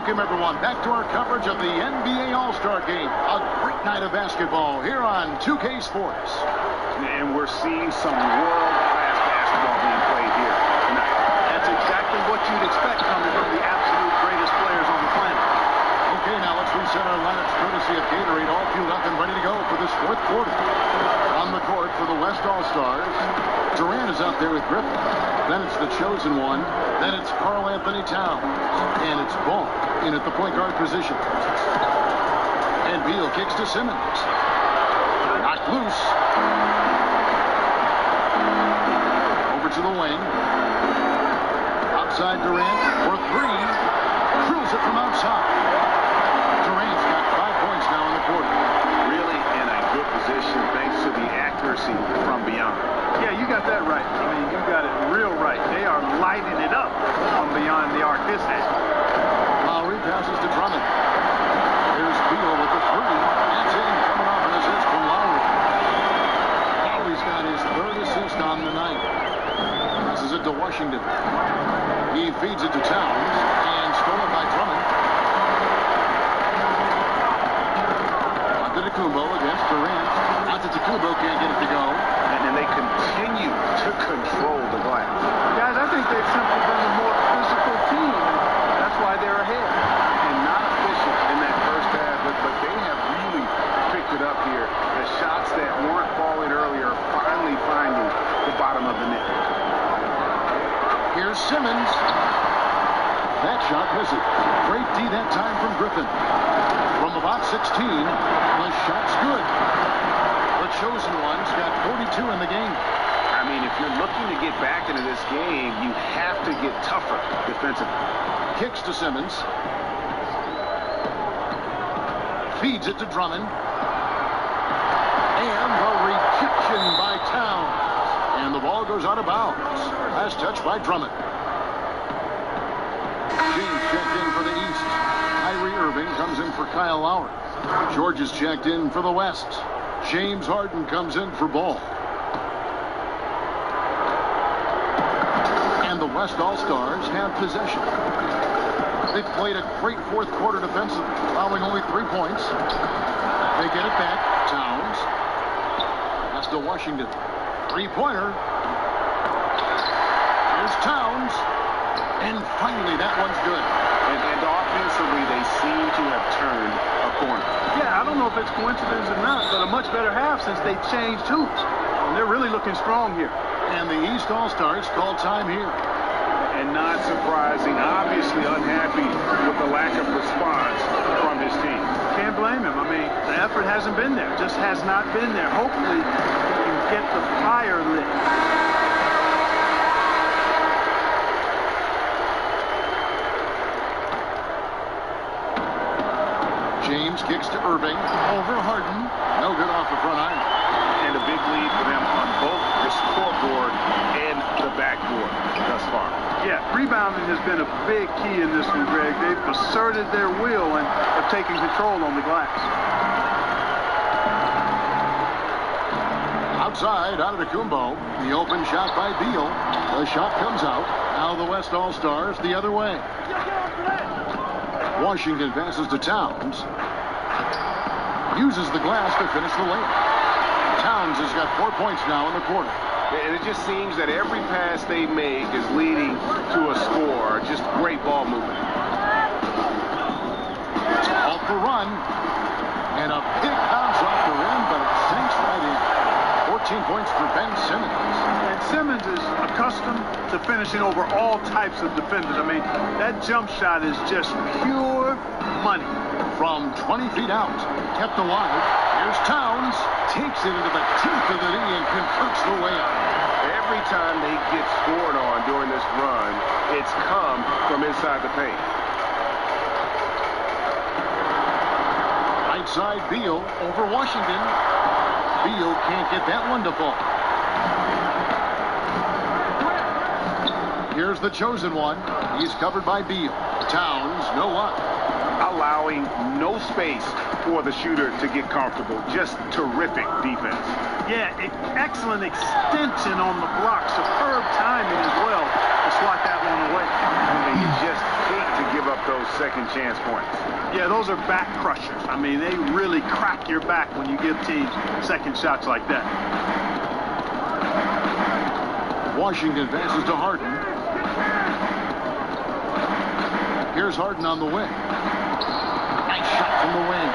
Welcome, everyone, back to our coverage of the NBA All-Star Game. A great night of basketball here on 2K Sports. And we're seeing some world-class basketball being played here tonight. That's exactly what you'd expect coming from the absolute greatest players on the planet. Okay, now let's reset our lineups courtesy of Gatorade, all fueled up and ready to go for this 4th quarter. On the court for the West All-Stars, Durant is out there with Griffin. Then it's the chosen one. Then it's Karl Anthony Towns. And it's Ball in at the point guard position. And Beal kicks to Simmons. Knocked loose. Over to the wing. Outside Durant for 3. Drills it from outside. Durant's got 5 points now in the quarter. Really in a good position thanks to the accuracy from beyond. Yeah, you got that right. I mean, you got it real right. They are lighting it up from beyond the arc this half. Lowry passes to Drummond. There's Beal with the 3. That's in, coming off an assist from Lowry. Lowry's got his 3rd assist on the night. Passes it to Washington. He feeds it to Towns, and stolen by Drummond. Antetokounmpo against Durant. Antetokounmpo can't get it to go. And then they continue to control the glass. Guys, I think they've simply been a more physical team. That's why they're ahead. And not efficient in that first half, but they have really picked it up here. The shots that weren't falling earlier are finally finding the bottom of the net. Here's Simmons. That shot misses. Great D that time from Griffin. From about 16, the shot's good. The chosen one's got 42 in the game. I mean, if you're looking to get back into this game, you have to get tougher defensively. Kicks to Simmons. Feeds it to Drummond. And the rejection by Towns. And the ball goes out of bounds. Last touch by Drummond. James checked in for the East. Kyrie Irving comes in for Kyle Lowry. George is checked in for the West. James Harden comes in for Ball. And the West All-Stars have possession. They've played a great 4th quarter defensively, allowing only 3 points. They get it back. Towns. Pass to Washington. 3-pointer. Here's Towns. And finally, that one's good. And offensively, they seem to have turned a corner. Yeah, I don't know if it's coincidence or not, but a much better half since they changed hoops. And they're really looking strong here. And the East All-Stars call time here. And not surprising, obviously unhappy with the lack of response from his team. Can't blame him. I mean, the effort hasn't been there. Just has not been there. Hopefully, he can get the fire lit. James kicks to Irving. Over Harden. No good off the front iron. And a big lead for them on both the scoreboard and the backboard thus far. Yeah, rebounding has been a big key in this one, Greg. They've asserted their will and have taken control on the glass. Outside, out of the Kumbo. The open shot by Beal. The shot comes out. Now the West All-Stars the other way. Washington passes to Towns. Uses the glass to finish the layup. Towns has got 4 points now in the quarter. And it just seems that every pass they make is leading to a score. Just great ball movement. Off the run. And a big bounce off the rim, but it sinks right in. 14 points for Ben Simmons. And Simmons is accustomed to finishing over all types of defenders. I mean, that jump shot is just pure money. From 20 feet out, kept alive. Here's Towns. Takes it into the teeth of the knee and converts the layup. Every time they get scored on during this run, it's come from inside the paint. Right side, Beal over Washington. Beal can't get that one to fall. Here's the chosen one. He's covered by Beal. Towns, no luck. Allowing no space for the shooter to get comfortable. Just terrific defense. Yeah, excellent extension on the block. Superb timing as well to swat that one away. And you just hate to give up those second chance points. Yeah, those are back crushers. I mean, they really crack your back when you give teams second shots like that. Washington passes to Harden. Here's Harden on the wing. Nice shot from the wing.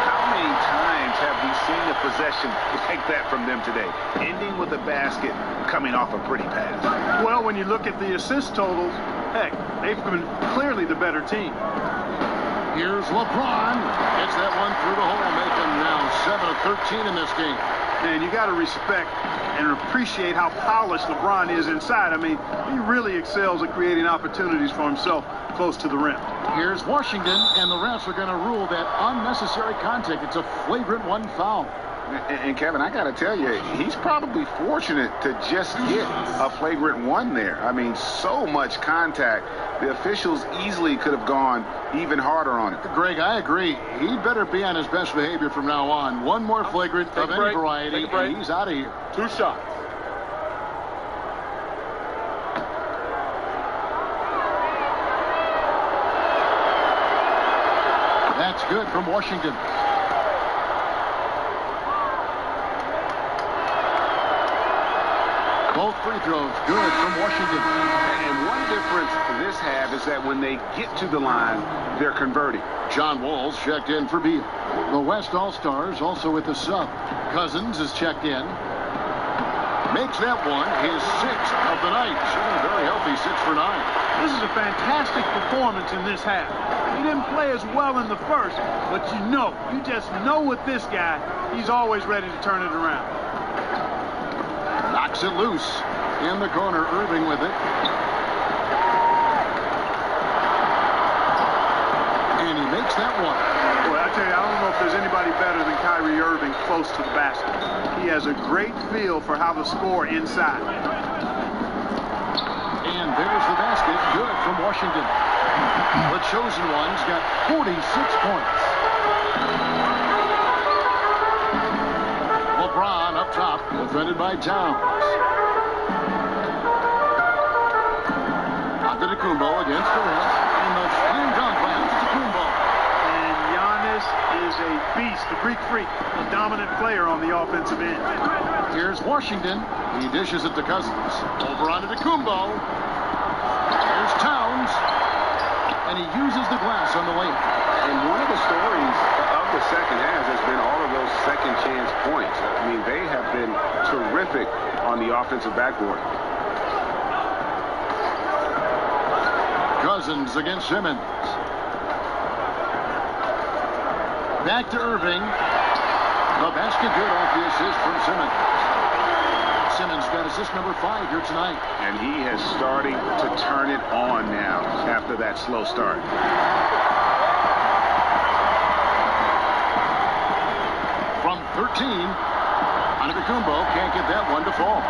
How many times have we seen a possession like that from them today? Ending with a basket, coming off a pretty pass. Well, when you look at the assist totals, heck, they've been clearly the better team. Here's LeBron. Gets that one through the hole, making now 7 of 13 in this game. Man, you got to respect and appreciate how polished LeBron is inside. I mean, he really excels at creating opportunities for himself close to the rim. Here's Washington, and the refs are going to rule that unnecessary contact. It's a flagrant one foul. And Kevin, I got to tell you, he's probably fortunate to just get a flagrant one there. I mean, so much contact. The officials easily could have gone even harder on it. Greg, I agree. He'd better be on his best behavior from now on. One more flagrant of any variety, and he's out of here. 2 shots. That's good from Washington. Both free throws good from Washington. And one difference this have is that when they get to the line, they're converting. John Wall's checked in for Beal. The West All-Stars also with the sub. Cousins is checked in. Makes that one his 6th of the night. Shooting very healthy, 6 for 9. This is a fantastic performance in this half. He didn't play as well in the first, but you just know with this guy, he's always ready to turn it around. Knocks it loose. In the corner, Irving with it. And he makes that one. Boy, I tell you, I don't know if there's anybody better than Kyrie Irving close to the basket. He has a great feel for how to score inside. And there's the basket. Good from Washington. The chosen one's got 46 points. LeBron up top, defended by Towns. Antetokounmpo against Durant. And the slam dunk by Antetokounmpo. And Giannis is a beast, a Greek freak, a dominant player on the offensive end. Here's Washington. He dishes it to Cousins. Over onto Antetokounmpo. Here's Towns. And he uses the glass on the layup. And one of the stories of the second half has been all of those second chance points. I mean, they have been terrific on on the offensive backboard. Cousins against Simmons. Back to Irving. The basket good off the assist from Simmons. Simmons got assist number 5 here tonight. And he is starting to turn it on now after that slow start. From 13, Antetokounmpo can't get that one to fall.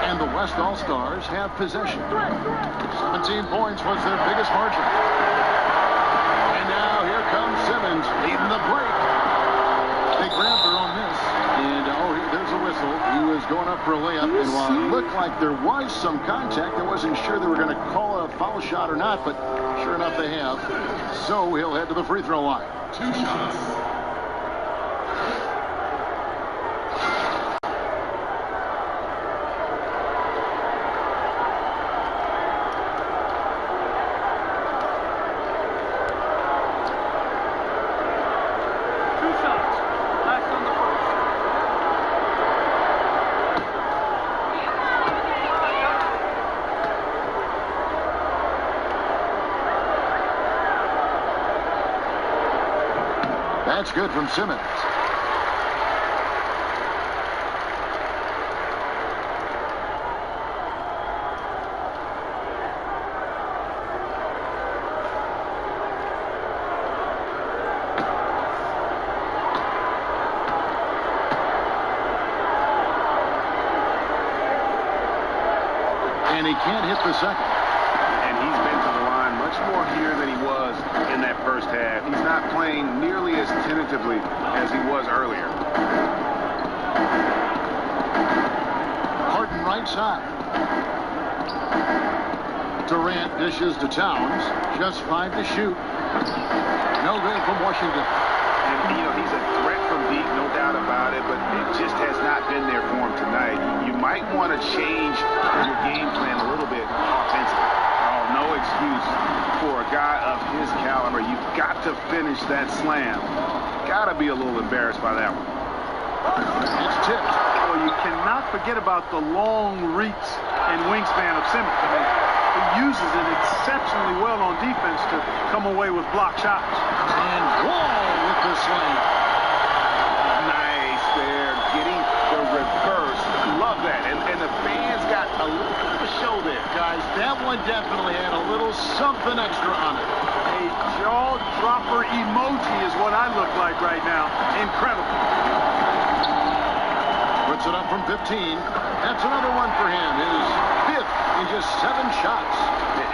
And the West All-Stars have possession. 17 points was their biggest margin. And now here comes Simmons leading the break. They grabbed her on this. And, there's a whistle. He was going up for a layup. And while it looked like there was some contact, I wasn't sure they were going to call a foul shot or not. But sure enough, they have. So he'll head to the free throw line. 2 shots. That's good from Simmons. And he can't hit the second. And he's been to the line much more here than he was in that first half. He's not playing nearly as tentatively as he was earlier. Harden right side. Durant dishes to Towns. Just 5 to shoot. No good from Washington. And, he's a threat from deep, no doubt about it, but it just has not been there for him tonight. You might want to change your game plan a little bit offensively. No excuse for a guy of his caliber. You've got to finish that slam. Got to be a little embarrassed by that one. It's tipped. Well, you cannot forget about the long reach and wingspan of Simmons. I mean, he uses it exceptionally well on defense to come away with block shots. And Wall with the slam. Nice there. Getting the reverse. Love that. And the fans got a little bit of a show there. Guys, that one definitely had a little something extra on it. A jaw-dropper emoji is what I look like right now. Incredible. Puts it up from 15. That's another one for him. His 5th in just 7 shots.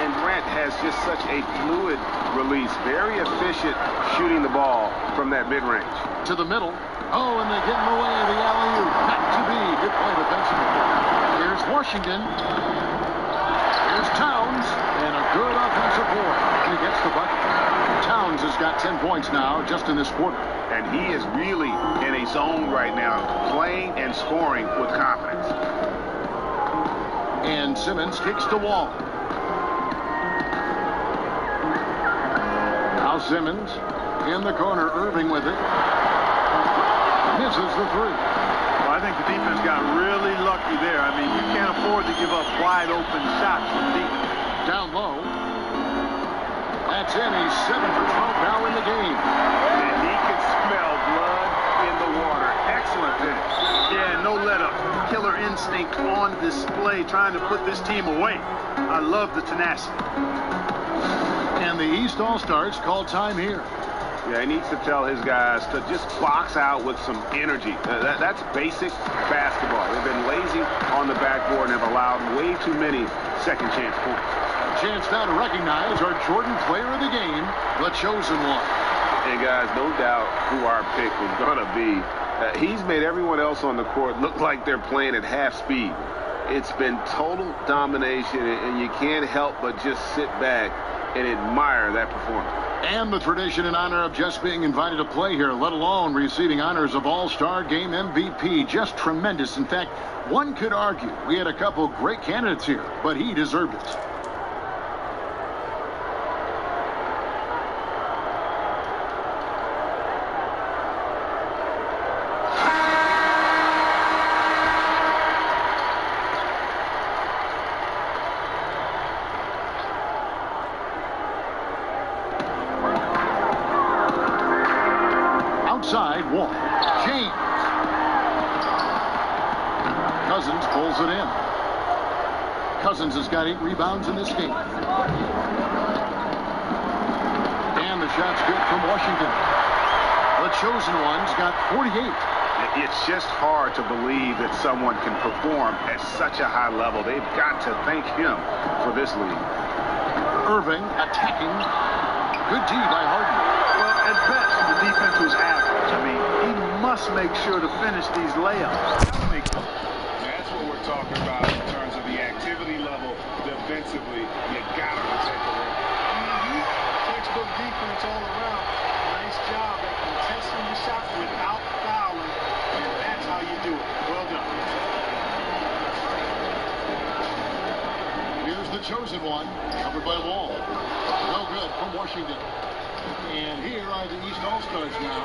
And Durant has just such a fluid release. Very efficient shooting the ball from that mid-range. To the middle. Oh, and they get in the way of the alley-oop. Not to be. Good play defensively. Here's Washington. Here's Towns. And a good offensive board. And he gets the bucket. Towns has got 10 points now just in this quarter. And he is really in a zone right now, playing and scoring with confidence. And Simmons kicks to Wall. Now Simmons in the corner. Irving with it. Misses the 3. Well, I think the defense got really lucky there. I mean, you can't afford to give up wide open shots from deep. Down low. That's in. He's 7 for 12 now in the game. And he can smell blood in the water. Excellent finish. Yeah, no let up. Killer instinct on display, trying to put this team away. I love the tenacity. And the East All-Stars call time here. Yeah, he needs to tell his guys to just box out with some energy. That's basic basketball. They've been lazy on the backboard and have allowed way too many second chance points. Chance now to recognize our Jordan player of the game, the chosen one. And guys, no doubt who our pick was going to be. He's made everyone else on the court look like they're playing at half speed. It's been total domination, and you can't help but just sit back and admire that performance. And the tradition and honor of just being invited to play here, let alone receiving honors of All-Star Game MVP. Just tremendous. In fact, one could argue we had a couple great candidates here, but he deserved it. outside, Wall. James. Cousins pulls it in. Cousins has got 8 rebounds in this game. And the shot's good from Washington. The chosen one's got 48. It's just hard to believe that someone can perform at such a high level. They've got to thank him for this lead. Irving attacking. Good D by Harden. Well, at best, the defense was average. I mean, he must make sure to finish these layups. That's what we're talking about in terms of the activity level defensively. You got to protect the rim. Textbook defense all around. Nice job at contesting the shot without fouling, and that's how you do it. Well done. Here's the chosen one, covered by Wall. No good from Washington. And here are the East All-Stars now.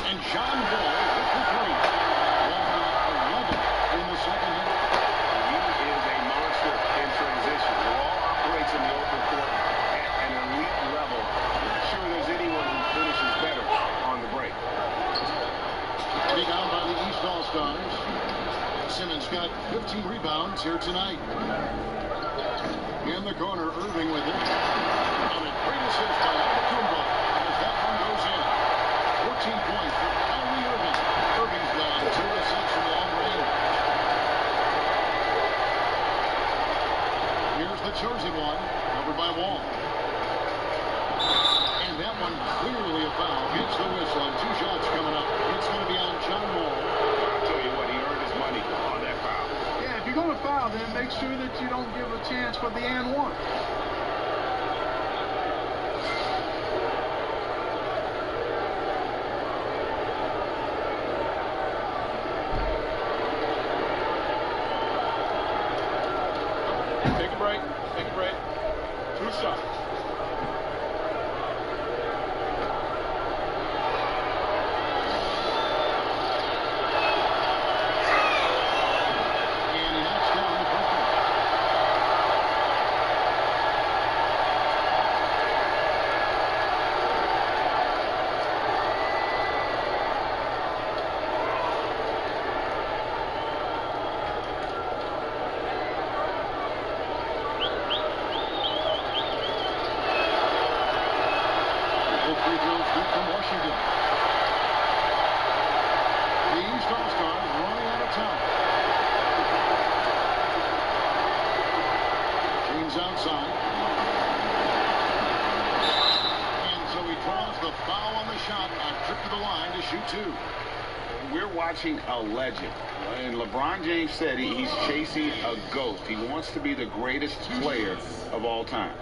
And John Wall with the 3. Wall's got 11 in the second half. He is a monster in transition. Wall operates in the open court at an elite level. I'm not sure there's anyone who finishes better on the break. Being down by the East All-Stars. Simmons got 15 rebounds here tonight. In the corner, Irving with it. And a great assist by Antetokounmpo as that one goes in. 14 points for Kyrie Irving. Irving's got 2 assists from long range. Here's the chosen one, covered by Wall. And that one clearly a foul. Gets the whistle on 2 shots coming up. It's going to be on John Wall. I'll tell you what, he earned his money on that foul. Yeah, if you're going to foul, then make sure that you don't give a chance for the and one. Take a break. Take a break. 2 shots. And he knocks down the first one. Both free throws good from Washington. The East All-Stars running out of time. James outside. And so he draws the foul on the shot. A trip to the line to shoot 2. We're watching a legend. And LeBron James said he's chasing a ghost. He wants to be the greatest player of all time.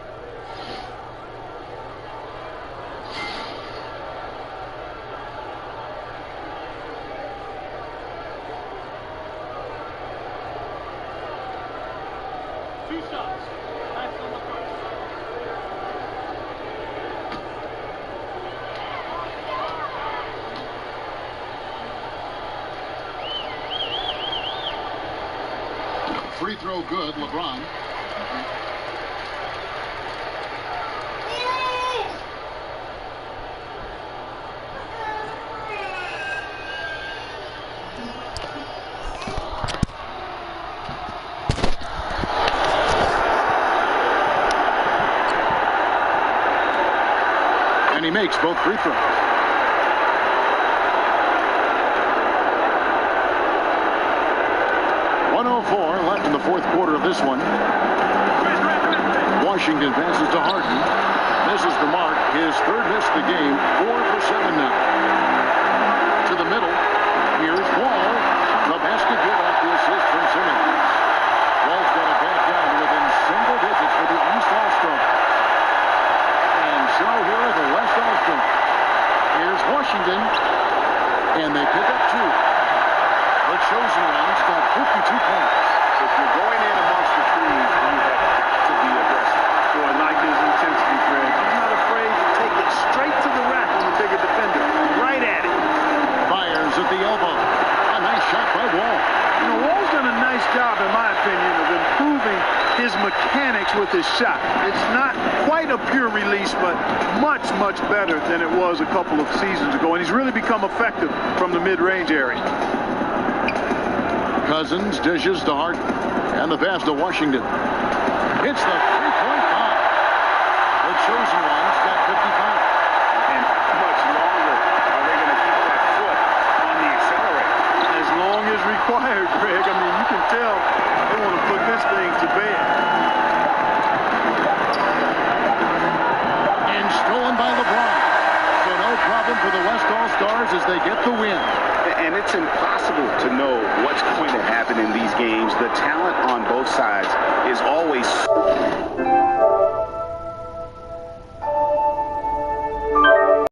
Free throw good, LeBron. And he makes both free throws. Left in the fourth quarter of this one. Washington passes to Harden. Misses the mark. His 3rd miss of the game. 4 for 7 now. To the middle. Here's Wall. The basket good off the assist from Simmons. Wall's got it back down within single digits for the East All-Star. And so here are the West All-Star. Here's Washington. And they pick up 2. The chosen one's got 52 points. If you're going in amongst the threes, you have got to be aggressive. So I like his intensity, Greg. He's not afraid to take it straight to the rack on the bigger defender. Right at it. Fires at the elbow. A nice shot by Wall. You know, Wall's done a nice job, in my opinion, of improving his mechanics works with his shot. It's not quite a pure release, but much, much better than it was a couple of seasons ago. And he's really become effective from the mid-range area. Cousins dishes to Harden. And the pass to Washington. Hits the three-point foul. The chosen one's got 55. And how much longer are they going to keep that foot on the accelerator? As long as required, Greg. I mean, you can tell they want to put this thing to bed. And stolen by LeBron. So no problem for the West All-Stars as they get the win. And it's impossible to know what's going to happen in these games. The talent on both sides is always